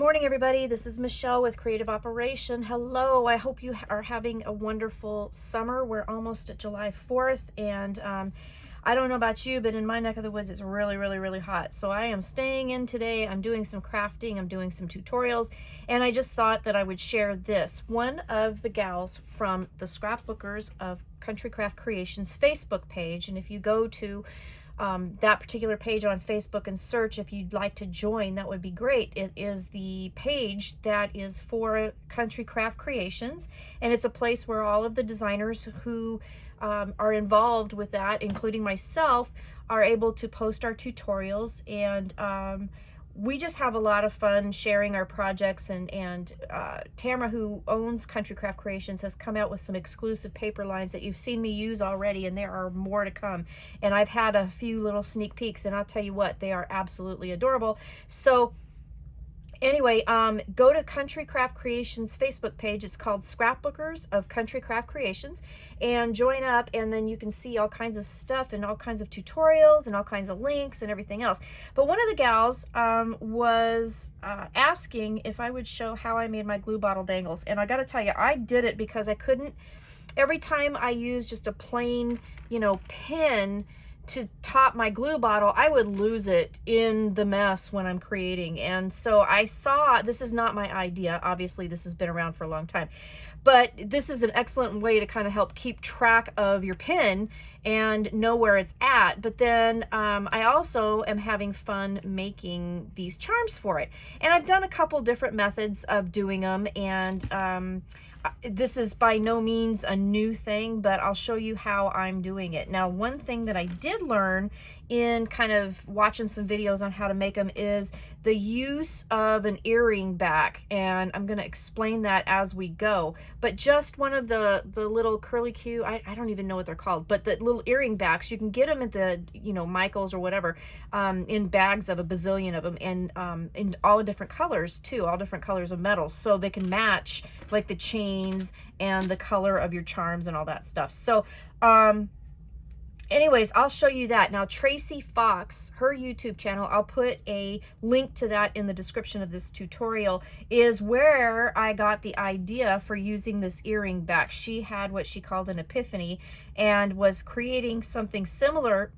morning, everybody. This is Michelle with Creative Operation. Hello. I hope you are having a wonderful summer. We're almost at July 4th, and I don't know about you, but in my neck of the woods, it's really, really, really hot. So I am staying in today. I'm doing some crafting. I'm doing some tutorials, and I just thought that I would share this. One of the gals from the Scrapbookers of Country Craft Creations Facebook page, and if you go to that particular page on Facebook and search, if you'd like to join, that would be great. It is the page that is for Country Craft Creations, and it's a place where all of the designers who are involved with that, including myself, are able to post our tutorials, and we just have a lot of fun sharing our projects, and Tamara, who owns Country Craft Creations, has come out with some exclusive paper lines that you've seen me use already, and there are more to come. And I've had a few little sneak peeks, and I'll tell you what, they are absolutely adorable. So anyway, go to Country Craft Creations Facebook page. It's called Scrapbookers of Country Craft Creations, and join up, and then you can see all kinds of stuff and all kinds of tutorials and all kinds of links and everything else. But one of the gals was asking if I would show how I made my glue bottle dangles, and I got to tell you, I did it because I couldn't. Every time I used just a plain, pin to top my glue bottle, I would lose it in the mess when I'm creating. And so I saw, this is not my idea, obviously this has been around for a long time, but this is an excellent way to kind of help keep track of your pin and know where it's at. But then I also am having fun making these charms for it, and I've done a couple different methods of doing them, and this is by no means a new thing, but I'll show you how I'm doing it. Now, one thing that I did learn in kind of watching some videos on how to make them is the use of an earring back, and I'm going to explain that as we go. But just one of the little curly Q, I don't even know what they're called, but the little earring backs, you can get them at the Michaels or whatever, in bags of a bazillion of them, and in all different colors too, all different colors of metals, so they can match like the chains and the color of your charms and all that stuff. So anyways, I'll show you that. Now, Tracy Fox, her YouTube channel, I'll put a link to that in the description of this tutorial, is where I got the idea for using this earring back. She had what she called an epiphany and was creating something similar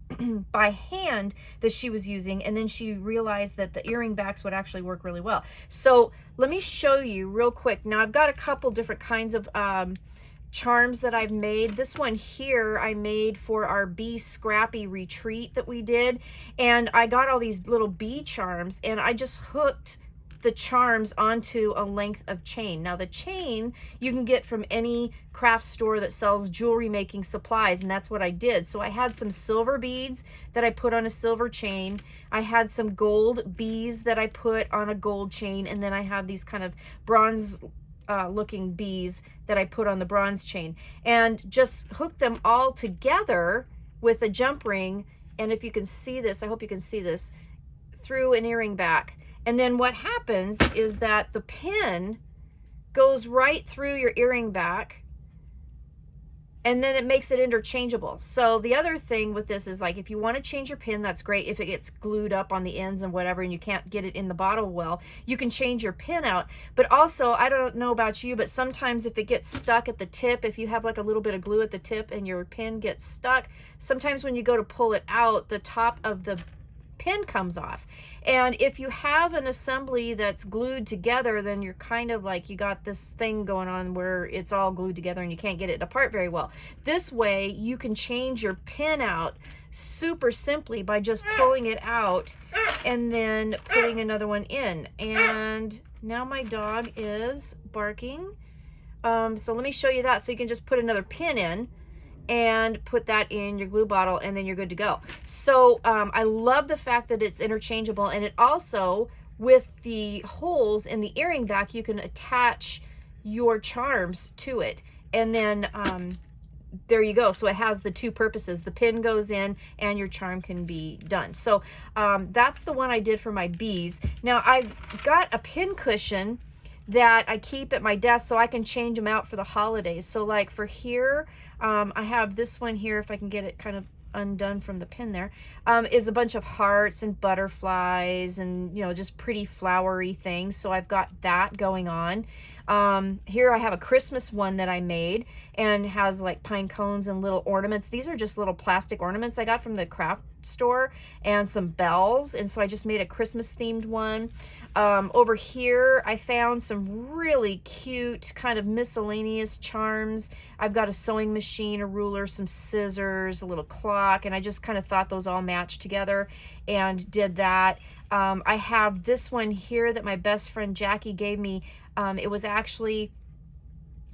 by hand that she was using, and then she realized that the earring backs would actually work really well. So let me show you real quick. Now, I've got a couple different kinds of charms that I've made. This one here I made for our bee scrappy retreat that we did, and I got all these little bee charms, and I just hooked the charms onto a length of chain. Now, the chain you can get from any craft store that sells jewelry making supplies, and that's what I did. So I had some silver beads that I put on a silver chain. I had some gold bees that I put on a gold chain, and then I had these kind of bronze looking bees that I put on the bronze chain, and just hooked them all together with a jump ring. And if you can see this, I hope you can see this, through an earring back. And then what happens is that the pin goes right through your earring back, and then it makes it interchangeable. So the other thing with this is, like, if you want to change your pin, that's great. If it gets glued up on the ends and whatever, and you can't get it in the bottle well, you can change your pin out. But also, I don't know about you, but sometimes if it gets stuck at the tip, if you have like a little bit of glue at the tip and your pin gets stuck, sometimes when you go to pull it out, the top of the pin comes off. And if you have an assembly that's glued together, then you're kind of like, you got this thing going on where it's all glued together and you can't get it apart very well. This way you can change your pin out super simply by just pulling it out and then putting another one in. And now my dog is barking, so let me show you that. So you can just put another pin in and put that in your glue bottle, and then you're good to go. So I love the fact that it's interchangeable, and it also, with the holes in the earring back, you can attach your charms to it, and then there you go. So it has the two purposes. The pin goes in and your charm can be done. So that's the one I did for my bees. Now, I've got a pin cushion that I keep at my desk so I can change them out for the holidays. So like for here, I have this one here, if I can get it kind of undone from the pin there, is a bunch of hearts and butterflies and, you know, just pretty flowery things. So I've got that going on. Here I have a Christmas one that I made and has like pine cones and little ornaments. These are just little plastic ornaments I got from the craft store, and some bells. And so I just made a Christmas themed one. Over here I found some really cute kind of miscellaneous charms. I've got a sewing machine, a ruler, some scissors, a little clock, and I just kind of thought those all matched together and did that. I have this one here that my best friend Jackie gave me. It was actually,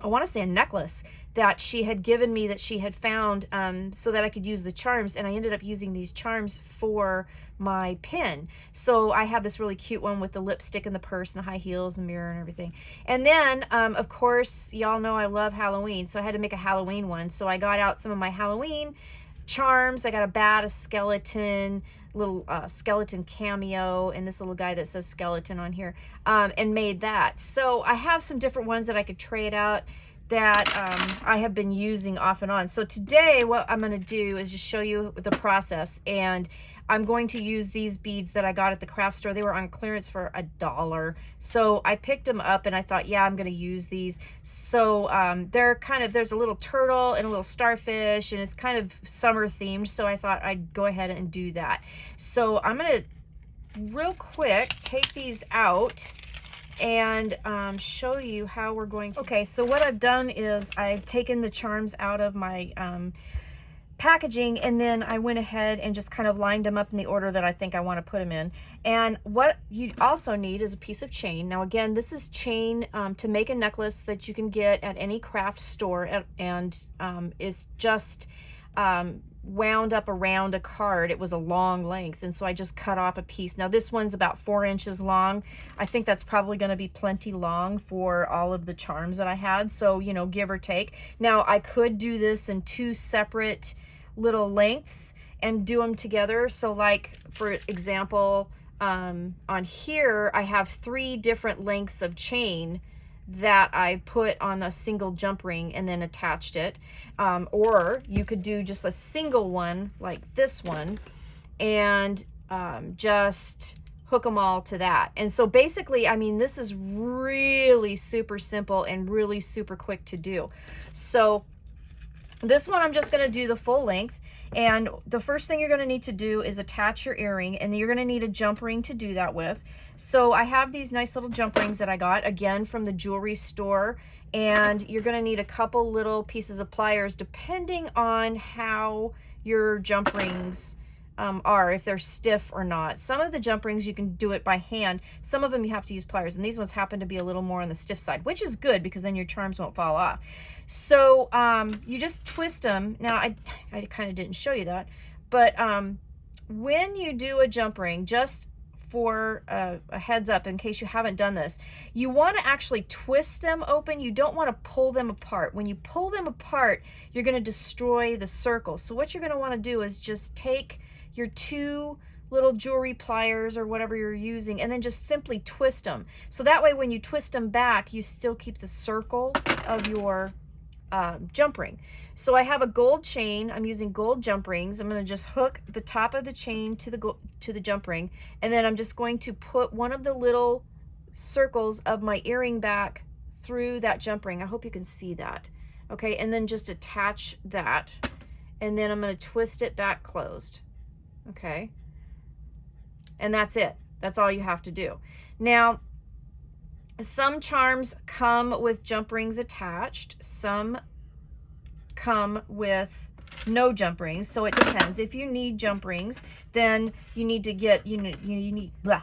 I want to say, a necklace that she had given me that she had found, so that I could use the charms, and I ended up using these charms for my pin. So I have this really cute one with the lipstick and the purse and the high heels and the mirror and everything. And then of course, y'all know I love Halloween, so I had to make a Halloween one. So I got out some of my Halloween charms. I got a bat, a skeleton, little skeleton cameo, and this little guy that says skeleton on here, and made that. So I have some different ones that I could trade out that I have been using off and on. So today what I'm going to do is just show you the process, and I'm going to use these beads that I got at the craft store. They were on clearance for $1. So I picked them up and I thought, yeah, I'm going to use these. So they're kind of, there's a little turtle and a little starfish, and it's kind of summer themed. So I thought I'd go ahead and do that. So I'm going to real quick take these out and show you how we're going to. Okay, so what I've done is I've taken the charms out of my packaging, and then I went ahead and just kind of lined them up in the order that I think I want to put them in. And what you also need is a piece of chain. Now again, this is chain to make a necklace that you can get at any craft store, and is just wound up around a card. It was a long length, and so I just cut off a piece. Now this one's about 4 inches long. I think that's probably going to be plenty long for all of the charms that I had, so you know, give or take. Now I could do this in 2 separate little lengths and do them together. So like for example, on here I have 3 different lengths of chain that I put on a single jump ring and then attached it. Or you could do just a single one like this one and just hook them all to that. And so basically, I mean, this is really super simple and really super quick to do. So this one I'm just going to do the full length. And the first thing you're going to need to do is attach your earring, and you're going to need a jump ring to do that with. So I have these nice little jump rings that I got, again, from the jewelry store, and you're going to need a couple little pieces of pliers depending on how your jump rings are, if they're stiff or not. Some of the jump rings you can do it by hand. Some of them you have to use pliers, and these ones happen to be a little more on the stiff side, which is good because then your charms won't fall off. So you just twist them. Now I kind of didn't show you that, but when you do a jump ring, just for a heads up in case you haven't done this, you want to actually twist them open. You don't want to pull them apart. When you pull them apart, you're going to destroy the circle. So what you're going to want to do is just take your 2 little jewelry pliers or whatever you're using, and then just simply twist them. So that way when you twist them back, you still keep the circle of your jump ring. So I have a gold chain. I'm using gold jump rings. I'm going to just hook the top of the chain to the jump ring, and then I'm just going to put one of the little circles of my earring back through that jump ring. I hope you can see that. Okay, and then just attach that, and then I'm going to twist it back closed. Okay, and that's it. That's all you have to do. Now, some charms come with jump rings attached. Some come with no jump rings, so it depends. If you need jump rings, then you need to get, you need, blah,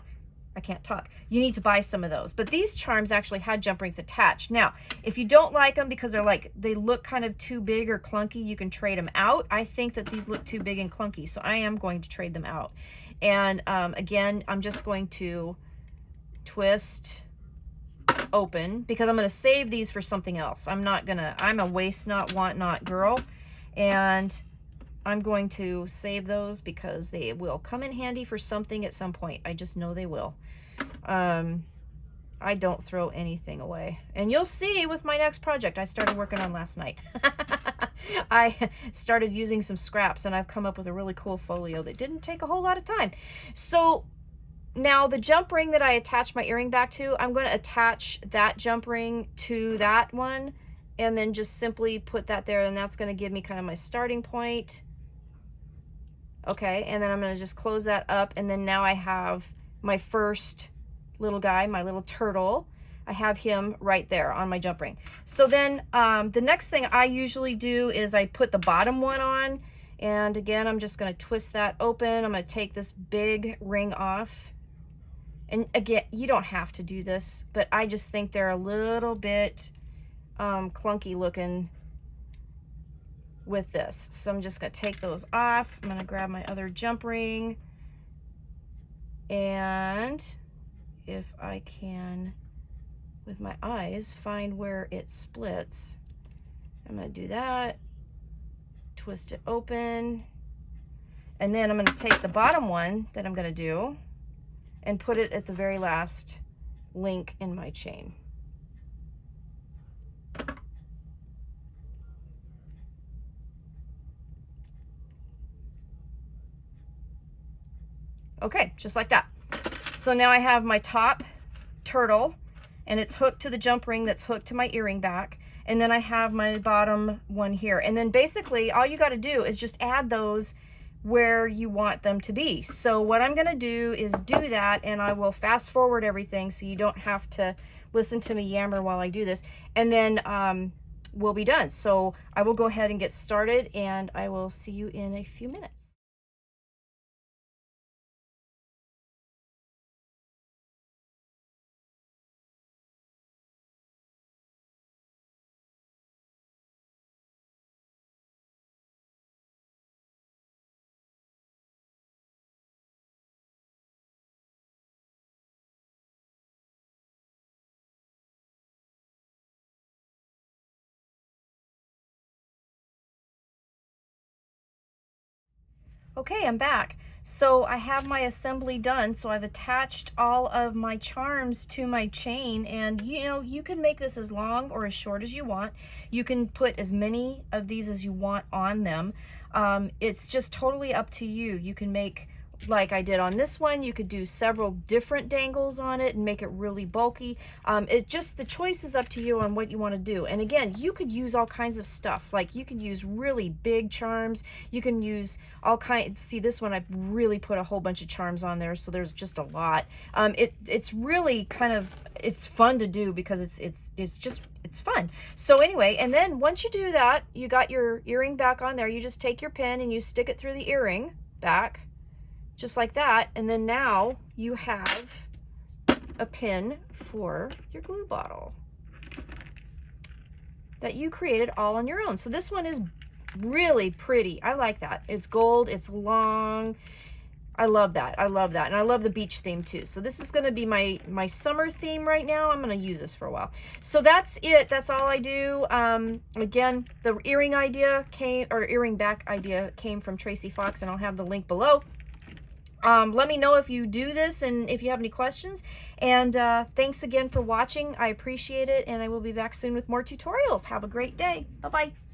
I can't talk. You need to buy some of those. But these charms actually had jump rings attached. Now, if you don't like them because they look kind of too big or clunky, you can trade them out. I think that these look too big and clunky, so I am going to trade them out. And again, I'm just going to twist open because I'm going to save these for something else. I'm a waste not, want not girl, and I'm going to save those because they will come in handy for something at some point. I just know they will. I don't throw anything away, and you'll see with my next project I started working on last night. I started using some scraps and I've come up with a really cool folio that didn't take a whole lot of time. So now the jump ring that I attached my earring back to, I'm going to attach that jump ring to that one and then just simply put that there, and that's going to give me kind of my starting point. Okay, and then I'm going to just close that up, and then now I have my first little guy, my little turtle. I have him right there on my jump ring. So then the next thing I usually do is I put the bottom one on, and again, I'm just going to twist that open. I'm going to take this big ring off. And again, you don't have to do this, but I just think they're a little bit clunky looking with this. So I'm just going to take those off. I'm going to grab my other jump ring, and if I can, with my eyes, find where it splits, I'm going to do that, twist it open, and then I'm going to take the bottom one that I'm going to do and put it at the very last link in my chain. Okay, just like that. So now I have my top turtle, and it's hooked to the jump ring that's hooked to my earring back, and then I have my bottom one here. And then basically all you got to do is just add those where you want them to be. So what I'm going to do is do that, and I will fast forward everything so you don't have to listen to me yammer while I do this, and then we'll be done. So I will go ahead and get started, and I will see you in a few minutes. Okay, I'm back. So I have my assembly done. So I've attached all of my charms to my chain, and you know, you can make this as long or as short as you want. You can put as many of these as you want on them. It's just totally up to you. You can make, like I did on this one, you could do several different dangles on it and make it really bulky. It's just, the choice is up to you on what you want to do. And again, you could use all kinds of stuff. Like you could use really big charms. You can use all kinds. See, this one I've really put a whole bunch of charms on there, so there's just a lot. It's really kind of, it's fun to do because it's fun. So anyway, and then once you do that, you got your earring back on there. You just take your pin and you stick it through the earring back, just like that, and then now you have a pin for your glue bottle that you created all on your own. So this one is really pretty. I like that. It's gold, it's long. I love that. I love that. And I love the beach theme too. So this is going to be my summer theme right now. I'm going to use this for a while. So that's it. That's all I do. Again, the earring idea came, or earring back idea came from Tracy Fox, and I'll have the link below. Let me know if you do this and if you have any questions. And thanks again for watching. I appreciate it, and I will be back soon with more tutorials. Have a great day. Bye-bye.